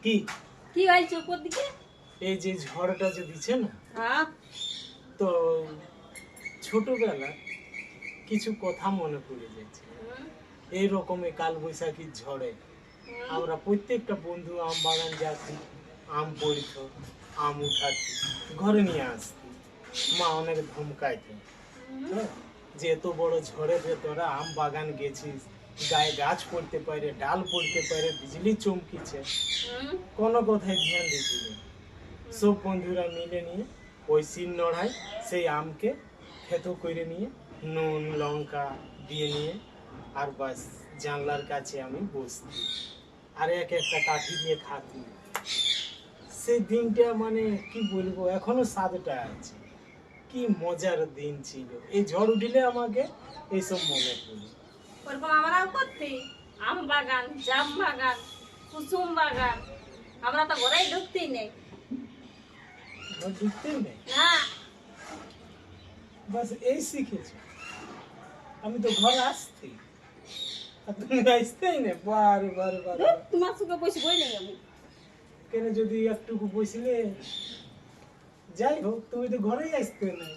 কি কি হয়েছে উপর দিকে? এই যে ঝড়টা যে দিচ্ছে না, হ্যাঁ, তো ছোটবেলা কিছু কথা মনে পড়ে যাচ্ছে। এই রকমই কাল বৈশাখীর ঝড়ে আমরা প্রত্যেকটা বন্ধু আম বাগান যাচ্ছি, আম পড়িত, আম উঠাচ্ছি, ঘরে নিয়ে আসতি। মা অনেক ধমকাইত, হ্যাঁ, যে এত বড় ঝড়ে যে তোরা আম বাগান গেছিস, গায়ে গাছ পড়তে পারে, ডাল পড়তে পারে, বিজলি চমকিছে, কোনো কথায় ধ্যান দিছিলি। সব বন্ধুরা মিলে নিয়ে ওই শিল নোড়ায় সেই আমকে থেতো করে নিয়ে নুন লঙ্কা দিয়ে নিয়ে আর বাস জানলার কাছে আমি বসতি আর এক একটা কাঠি দিয়ে খাতি। সেই দিনটা মানে কি বলবো, এখনো স্বাদটা আছে। কি মজার দিন ছিল। এই ঝড় উঠিলে আমাকে এইসব মনে পড়ে। ওরকম আমরাও করছি। আম বাগান, জাম বাগান, কুসুম বাগান, আমরা তো ঘরেই ঢুকতেই নেই। ঘর ঢুকতেই নেই, না, বাস এই শিখেছি। আমি তো ঘর আসছি, আর তুমি আসতেই নেই। বারে বারে বারে ধুর, তোমার সঙ্গে বসে বই নেই আমি। কেন যদি একটুকু বসলে, যাই হোক তুমি তো ঘরেই আসতে নাই।